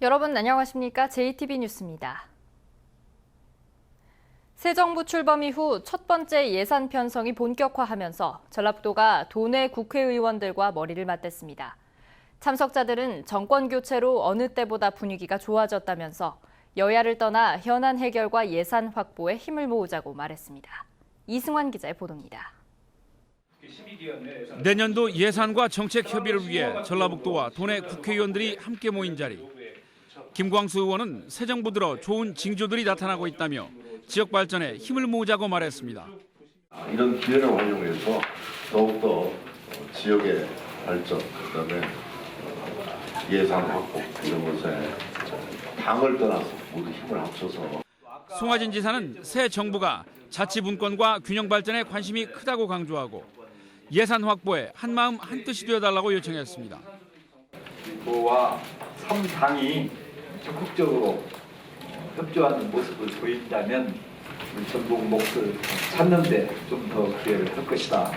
여러분 안녕하십니까? JTB 뉴스입니다. 새 정부 출범 이후 첫 번째 예산 편성이 본격화하면서 전라북도가 도내 국회의원들과 머리를 맞댔습니다. 참석자들은 정권 교체로 어느 때보다 분위기가 좋아졌다면서 여야를 떠나 현안 해결과 예산 확보에 힘을 모으자고 말했습니다. 이승환 기자의 보도입니다. 내년도 예산과 정책 협의를 위해 전라북도와 도내 국회의원들이 함께 모인 자리. 김광수 의원은 새 정부 들어 좋은 징조들이 나타나고 있다며 지역 발전에 힘을 모으자고 말했습니다. 이런 기회를 활용해서 더욱더 지역의 발전, 그다음에 예산 확보 이런 것에 당을 떠나서 모두 힘을 합쳐서. 송하진 지사는 새 정부가 자치분권과 균형 발전에 관심이 크다고 강조하고 예산 확보에 한마음 한뜻이 되어달라고 요청했습니다. 도와 3당이 적극적으로 협조하는 모습을 보인다면 전북 몫을 찾는 데 좀 더 기회를 할 것이다.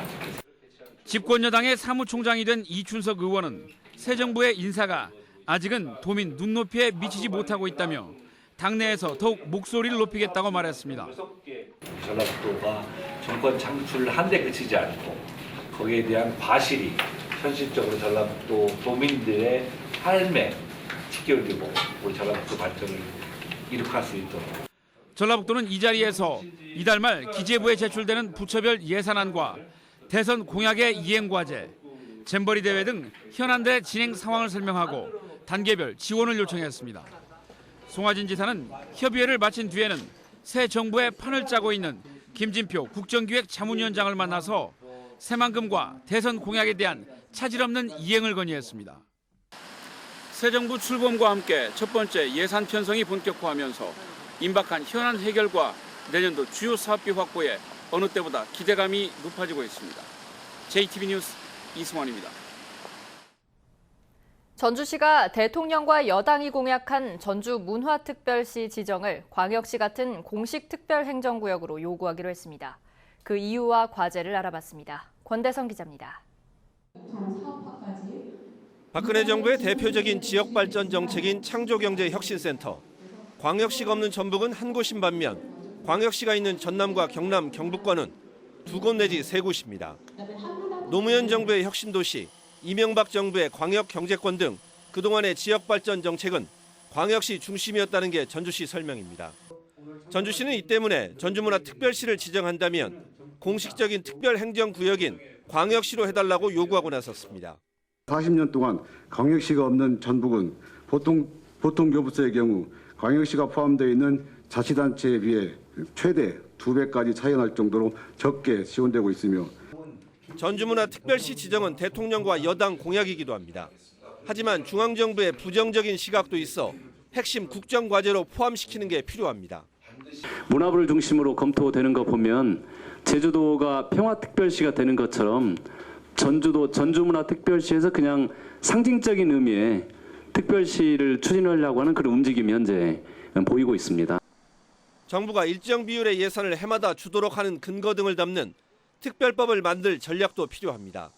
집권 여당의 사무총장이 된 이춘석 의원은 새 정부의 인사가 아직은 도민 눈높이에 미치지 못하고 있다며 당내에서 더욱 목소리를 높이겠다고 말했습니다. 전라북도가 정권 창출한 데 그치지 않고 거기에 대한 과실이 현실적으로 전라북도 도민들의 삶에 직결되고 우리 전라북도 발전을 이룩할 수 있도록. 전라북도는 이 자리에서 이달 말 기재부에 제출되는 부처별 예산안과 대선 공약의 이행 과제, 잼버리 대회 등 현안들의 진행 상황을 설명하고 단계별 지원을 요청했습니다. 송하진 지사는 협의회를 마친 뒤에는 새 정부의 판을 짜고 있는 김진표 국정기획 자문위원장을 만나서 새만금과 대선 공약에 대한 차질 없는 이행을 건의했습니다. 새 정부 출범과 함께 첫 번째 예산 편성이 본격화하면서 임박한 현안 해결과 내년도 주요 사업비 확보에 어느 때보다 기대감이 높아지고 있습니다. JTB 뉴스 이승환입니다. 전주시가 대통령과 여당이 공약한 전주 문화특별시 지정을 광역시 같은 공식 특별행정구역으로 요구하기로 했습니다. 그 이유와 과제를 알아봤습니다. 권대성 기자입니다. 박근혜 정부의 대표적인 지역발전 정책인 창조경제혁신센터. 광역시가 없는 전북은 한 곳인 반면 광역시가 있는 전남과 경남, 경북권은 두 곳 내지 세 곳입니다. 노무현 정부의 혁신도시, 이명박 정부의 광역경제권 등 그동안의 지역발전 정책은 광역시 중심이었다는 게 전주시 설명입니다. 전주시는 이 때문에 전주문화특별시를 지정한다면 공식적인 특별행정구역인 광역시로 해달라고 요구하고 나섰습니다. 40년 동안 광역시가 없는 전북은 보통 교부세의 경우 광역시가 포함되어 있는 자치단체에 비해 최대 2배까지 차이 날 정도로 적게 지원되고 있으며 전주문화특별시 지정은 대통령과 여당 공약이기도 합니다. 하지만 중앙정부의 부정적인 시각도 있어 핵심 국정과제로 포함시키는 게 필요합니다. 문화부를 중심으로 검토되는 거 보면 제주도가 평화특별시가 되는 것처럼 전주도 전주문화특별시에서 그냥 상징적인 의미의 특별시를 추진하려고 하는 그런 움직임이 현재 보이고 있습니다. 정부가 일정 비율의 예산을 해마다 주도록 하는 근거 등을 담는 특별법을 만들 전략도 필요합니다.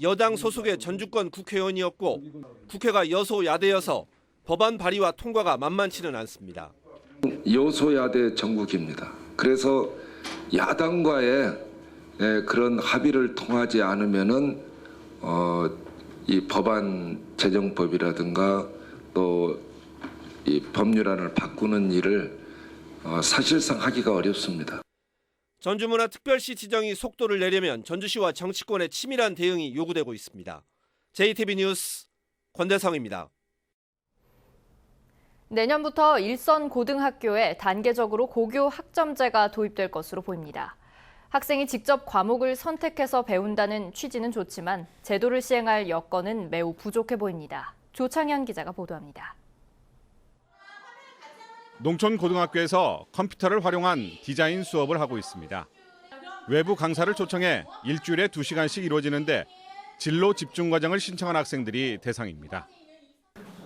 여당 소속의 전주권 국회의원이었고 국회가 여소야대여서 법안 발의와 통과가 만만치는 않습니다. 여소야대 정국입니다. 그래서 야당과의 그런 합의를 통하지 않으면은 이 법안 제정법이라든가 또 이 법률안을 바꾸는 일을 사실상 하기가 어렵습니다. 전주문화특별시 지정이 속도를 내려면 전주시와 정치권의 치밀한 대응이 요구되고 있습니다. JTB 뉴스 권대성입니다. 내년부터 일선 고등학교에 단계적으로 고교 학점제가 도입될 것으로 보입니다. 학생이 직접 과목을 선택해서 배운다는 취지는 좋지만 제도를 시행할 여건은 매우 부족해 보입니다. 조창현 기자가 보도합니다. 농촌 고등학교에서 컴퓨터를 활용한 디자인 수업을 하고 있습니다. 외부 강사를 초청해 일주일에 2시간씩 이루어지는데 진로 집중 과정을 신청한 학생들이 대상입니다.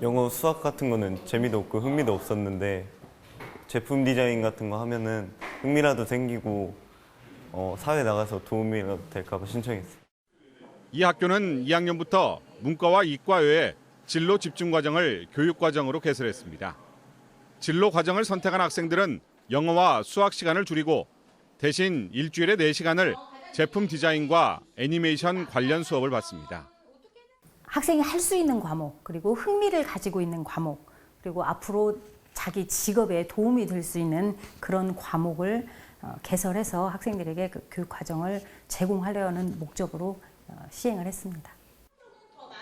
영어, 수학 같은 거는 재미도 없고 흥미도 없었는데 제품 디자인 같은 거 하면은 흥미라도 생기고 사회 나가서 도움이라도 될까 봐 신청했어요. 이 학교는 2학년부터 문과와 이과 외에 진로 집중 과정을 교육 과정으로 개설했습니다. 진로 과정을 선택한 학생들은 영어와 수학 시간을 줄이고 대신 일주일에 4시간을 제품 디자인과 애니메이션 관련 수업을 받습니다. 학생이 할 수 있는 과목, 그리고 흥미를 가지고 있는 과목, 그리고 앞으로 자기 직업에 도움이 될 수 있는 그런 과목을 개설해서 학생들에게 그 교육 과정을 제공하려는 목적으로 시행을 했습니다.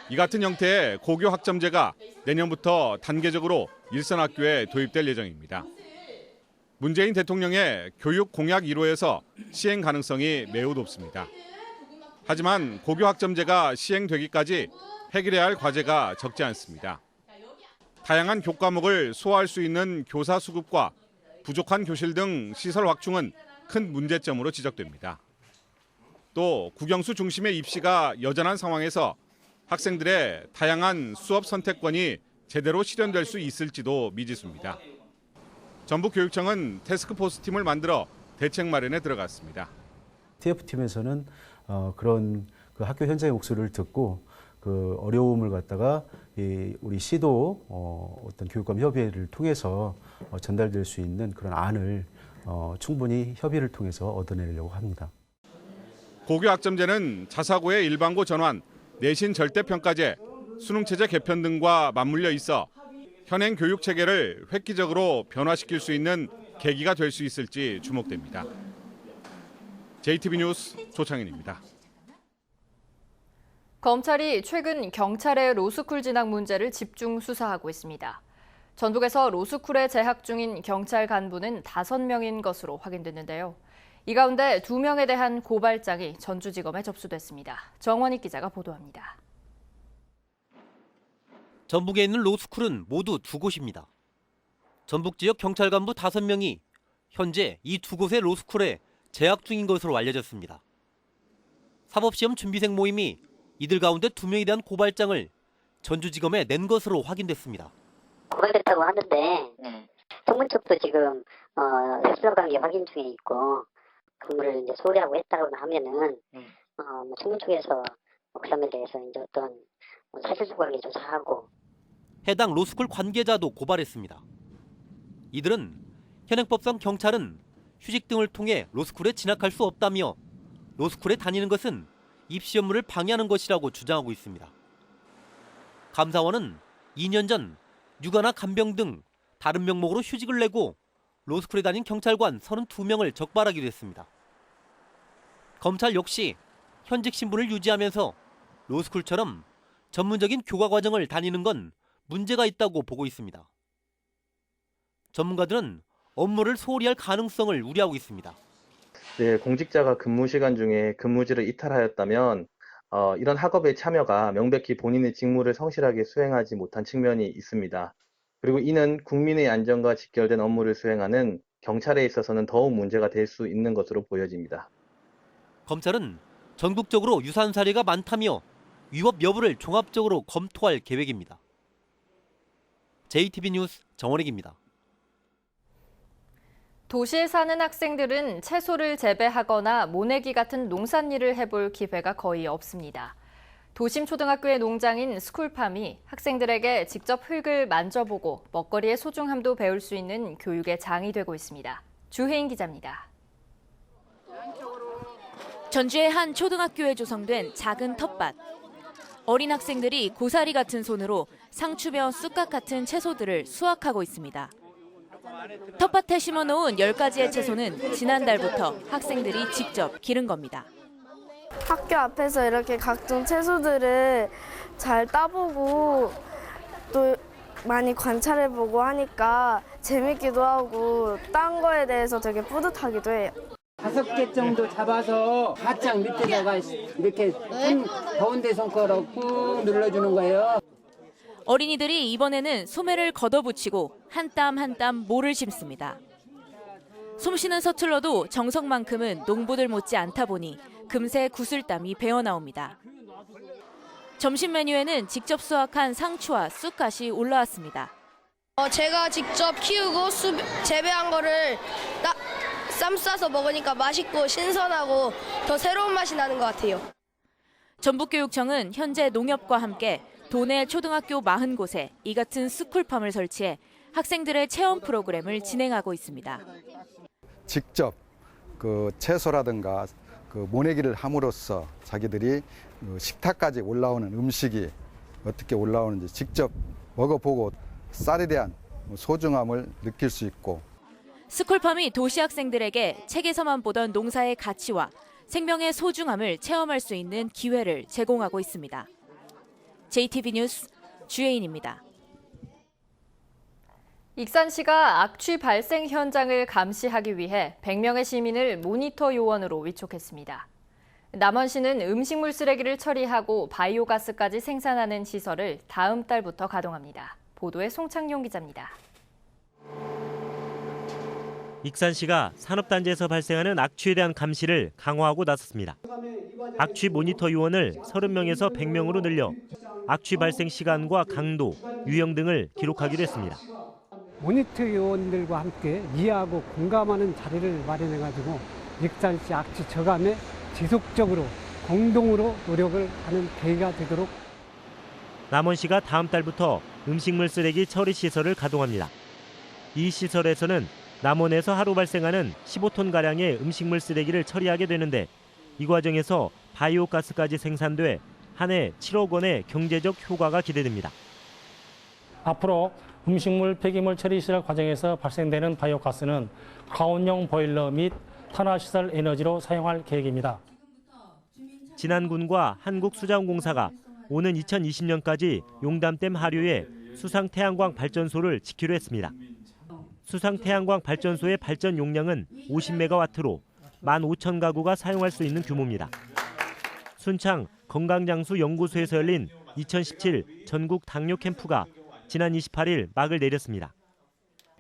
이 같은 형태의 고교 학점제가 내년부터 단계적으로 일선학교에 도입될 예정입니다. 문재인 대통령의 교육 공약 1호에서 시행 가능성이 매우 높습니다. 하지만 고교 학점제가 시행되기까지 해결해야 할 과제가 적지 않습니다. 다양한 교과목을 소화할 수 있는 교사 수급과 부족한 교실 등 시설 확충은 큰 문제점으로 지적됩니다. 또 국영수 중심의 입시가 여전한 상황에서 학생들의 다양한 수업 선택권이 제대로 실현될 수 있을지도 미지수입니다. 전북교육청은 태스크포스 팀을 만들어 대책 마련에 들어갔습니다. TF팀에서는 그런 그 학교 현장의 목소리를 듣고 그 어려움을 갖다가 우리 시도 어떤 교육감 협의회를 통해서 전달될 수 있는 그런 안을 충분히 협의를 통해서 얻어내려고 합니다. 고교 학점제는 자사고의 일반고 전환, 내신 절대평가제, 수능체제 개편 등과 맞물려 있어 현행 교육 체계를 획기적으로 변화시킬 수 있는 계기가 될 수 있을지 주목됩니다. JTB 뉴스 조창현입니다. 검찰이 최근 경찰의 로스쿨 진학 문제를 집중 수사하고 있습니다. 전북에서 로스쿨에 재학 중인 경찰 간부는 5명인 것으로 확인됐는데요. 이 가운데 2명에 대한 고발장이 전주지검에 접수됐습니다. 정원익 기자가 보도합니다. 전북에 있는 로스쿨은 모두 2곳입니다. 전북 지역 경찰 간부 5명이 현재 이 2곳의 로스쿨에 재학 중인 것으로 알려졌습니다. 사법시험 준비생 모임이 이들 가운데 2명에 대한 고발장을 전주지검에 낸 것으로 확인됐습니다. 고발됐다고 하는데 청문 쪽도 지금 수사관계 확인 중에 있고 근무를 이제 소홀히하고 했다고 하면은 청문 쪽에서 그 사람에 대해서 이제 어떤 사실관계 조사하고 해당 로스쿨 관계자도 고발했습니다. 이들은 현행법상 경찰은 휴직 등을 통해 로스쿨에 진학할 수 없다며 로스쿨에 다니는 것은 입시 업무를 방해하는 것이라고 주장하고 있습니다. 감사원은 2년 전 육아나 간병 등 다른 명목으로 휴직을 내고 로스쿨에 다닌 경찰관 32명을 적발하기로 했습니다. 검찰 역시 현직 신분을 유지하면서 로스쿨처럼 전문적인 교과 과정을 다니는 건 문제가 있다고 보고 있습니다. 전문가들은 업무를 소홀히 할 가능성을 우려하고 있습니다. 네, 공직자가 근무 시간 중에 근무지를 이탈하였다면 이런 학업의 참여가 명백히 본인의 직무를 성실하게 수행하지 못한 측면이 있습니다. 그리고 이는 국민의 안전과 직결된 업무를 수행하는 경찰에 있어서는 더욱 문제가 될 수 있는 것으로 보여집니다. 검찰은 전국적으로 유사한 사례가 많다며 위법 여부를 종합적으로 검토할 계획입니다. JTB 뉴스 정원익입니다. 도시에 사는 학생들은 채소를 재배하거나 모내기 같은 농산일을 해볼 기회가 거의 없습니다. 도심 초등학교의 농장인 스쿨팜이 학생들에게 직접 흙을 만져보고 먹거리의 소중함도 배울 수 있는 교육의 장이 되고 있습니다. 주혜인 기자입니다. 전주의 한 초등학교에 조성된 작은 텃밭. 어린 학생들이 고사리 같은 손으로 상추며 쑥갓 같은 채소들을 수확하고 있습니다. 텃밭에 심어놓은 10가지의 채소는 지난달부터 학생들이 직접 기른 겁니다. 학교 앞에서 이렇게 각종 채소들을 잘 따보고 또 많이 관찰해보고 하니까 재밌기도 하고 딴 거에 대해서 되게 뿌듯하기도 해요. 5개 정도 잡아서 바짝 밑에다가 이렇게 한 가운데 손가락 꾹 눌러주는 거예요. 어린이들이 이번에는 소매를 걷어붙이고 한 땀 한 땀 모를 심습니다. 솜씨는 서툴러도 정성만큼은 농부들 못지 않다 보니 금세 구슬땀이 배어나옵니다. 점심 메뉴에는 직접 수확한 상추와 쑥갓이 올라왔습니다. 제가 직접 키우고 재배한 거를 쌈 싸서 먹으니까 맛있고 신선하고 더 새로운 맛이 나는 것 같아요. 전북교육청은 현재 농협과 함께 도내 초등학교 40곳에 이 같은 스쿨팜을 설치해 학생들의 체험 프로그램을 진행하고 있습니다. 직접 그 채소라든가 그 모내기를 함으로써 자기들이 식탁까지 올라오는 음식이 어떻게 올라오는지 직접 먹어보고 쌀에 대한 소중함을 느낄 수 있고, 스쿨팜이 도시 학생들에게 책에서만 보던 농사의 가치와 생명의 소중함을 체험할 수 있는 기회를 제공하고 있습니다. JTB 뉴스 주혜인입니다. 익산시가 악취 발생 현장을 감시하기 위해 100명의 시민을 모니터 요원으로 위촉했습니다. 남원시는 음식물 쓰레기를 처리하고 바이오가스까지 생산하는 시설을 다음 달부터 가동합니다. 보도에 송창용 기자입니다. 익산시가 산업단지에서 발생하는 악취에 대한 감시를 강화하고 나섰습니다. 악취 모니터 요원을 30명에서 100명으로 늘려 악취 발생 시간과 강도, 유형 등을 기록하기로 했습니다. 모니터 요원들과 함께 이해하고 공감하는 자리를 마련해가지고 익산시 악취 저감에 지속적으로 공동으로 노력을 하는 계기가 되도록. 남원시가 다음 달부터 음식물 쓰레기 처리 시설을 가동합니다. 이 시설에서는 남원에서 하루 발생하는 15톤가량의 음식물 쓰레기를 처리하게 되는데, 이 과정에서 바이오가스까지 생산돼 한 해 7억 원의 경제적 효과가 기대됩니다. 앞으로 음식물 폐기물 처리 시설 과정에서 발생되는 바이오가스는 가온용 보일러 및 탄화시설 에너지로 사용할 계획입니다. 진안군과 한국수자원공사가 오는 2020년까지 용담댐 하류에 수상태양광 발전소를 짓기로 했습니다. 수상태양광 발전소의 발전 용량은 50메가와트로 15,000가구가 사용할 수 있는 규모입니다. 순창 건강장수 연구소에서 열린 2017 전국 당뇨 캠프가 지난 28일 막을 내렸습니다.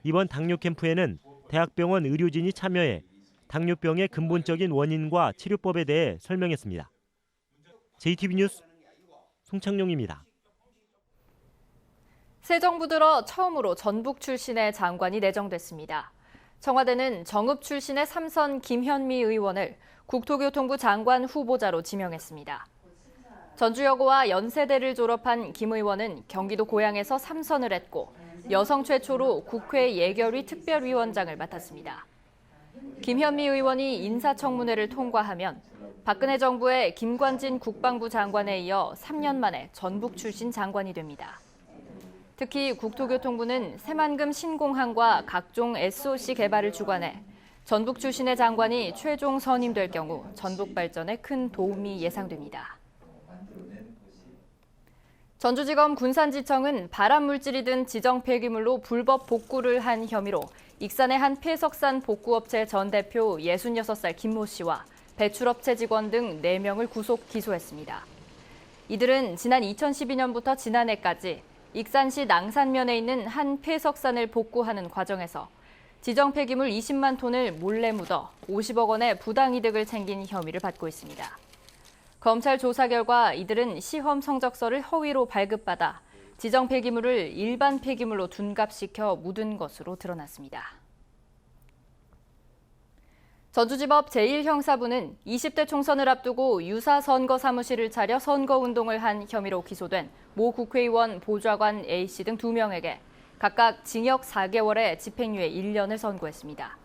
이번 당뇨 캠프에는 대학병원 의료진이 참여해 당뇨병의 근본적인 원인과 치료법에 대해 설명했습니다. JTB 뉴스 송창용입니다. 새 정부 들어 처음으로 전북 출신의 장관이 내정됐습니다. 청와대는 정읍 출신의 3선 김현미 의원을 국토교통부 장관 후보자로 지명했습니다. 전주여고와 연세대를 졸업한 김 의원은 경기도 고양에서 3선을 했고 여성 최초로 국회 예결위 특별위원장을 맡았습니다. 김현미 의원이 인사청문회를 통과하면 박근혜 정부의 김관진 국방부 장관에 이어 3년 만에 전북 출신 장관이 됩니다. 특히 국토교통부는 새만금 신공항과 각종 SOC 개발을 주관해 전북 출신의 장관이 최종 선임될 경우 전북 발전에 큰 도움이 예상됩니다. 전주지검 군산지청은 발암물질이 든 지정 폐기물로 불법 복구를 한 혐의로 익산의 한 폐석산 복구업체 전 대표 66살 김모 씨와 배출업체 직원 등 4명을 구속 기소했습니다. 이들은 지난 2012년부터 지난해까지 익산시 낭산면에 있는 한 폐석산을 복구하는 과정에서 지정 폐기물 20만 톤을 몰래 묻어 50억 원의 부당이득을 챙긴 혐의를 받고 있습니다. 검찰 조사 결과 이들은 시험 성적서를 허위로 발급받아 지정 폐기물을 일반 폐기물로 둔갑시켜 묻은 것으로 드러났습니다. 전주지법 제1형사부는 20대 총선을 앞두고 유사 선거 사무실을 차려 선거운동을 한 혐의로 기소된 모 국회의원 보좌관 A씨 등 2명에게 각각 징역 4개월에 집행유예 1년을 선고했습니다.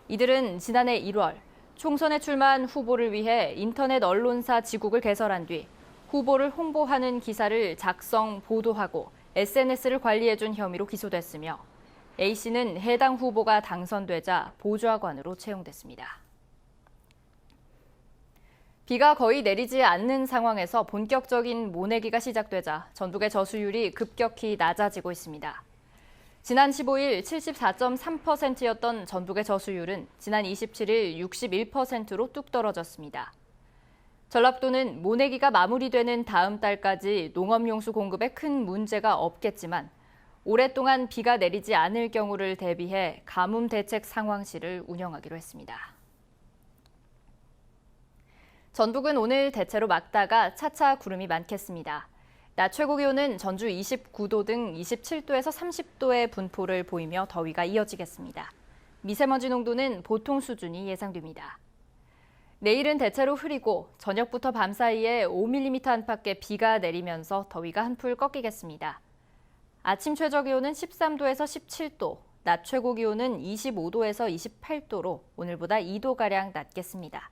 이들은 지난해 1월 총선에 출마한 후보를 위해 인터넷 언론사 지국을 개설한 뒤 후보를 홍보하는 기사를 작성, 보도하고 SNS를 관리해준 혐의로 기소됐으며 A씨는 해당 후보가 당선되자 보좌관으로 채용됐습니다. 비가 거의 내리지 않는 상황에서 본격적인 모내기가 시작되자 전북의 저수율이 급격히 낮아지고 있습니다. 지난 15일 74.3%였던 전북의 저수율은 지난 27일 61%로 뚝 떨어졌습니다. 전라북도는 모내기가 마무리되는 다음 달까지 농업용수 공급에 큰 문제가 없겠지만 오랫동안 비가 내리지 않을 경우를 대비해 가뭄 대책 상황실을 운영하기로 했습니다. 전북은 오늘 대체로 맑다가 차차 구름이 많겠습니다. 낮 최고 기온은 전주 29도 등 27도에서 30도의 분포를 보이며 더위가 이어지겠습니다. 미세먼지 농도는 보통 수준이 예상됩니다. 내일은 대체로 흐리고 저녁부터 밤 사이에 5mm 안팎의 비가 내리면서 더위가 한풀 꺾이겠습니다. 아침 최저 기온은 13도에서 17도, 낮 최고 기온은 25도에서 28도로 오늘보다 2도가량 낮겠습니다.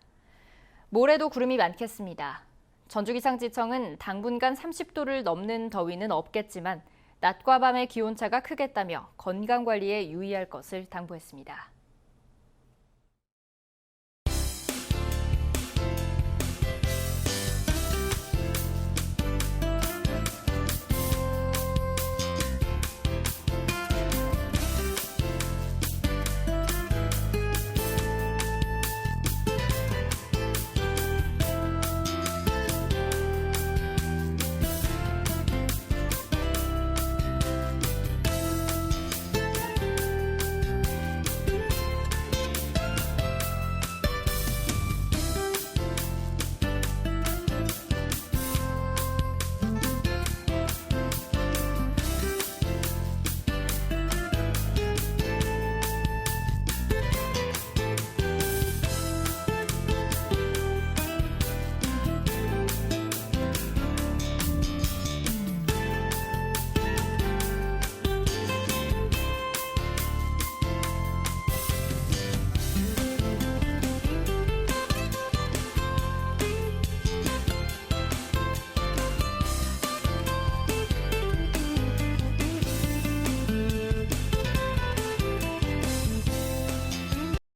모레도 구름이 많겠습니다. 전주기상지청은 당분간 30도를 넘는 더위는 없겠지만 낮과 밤의 기온차가 크겠다며 건강관리에 유의할 것을 당부했습니다.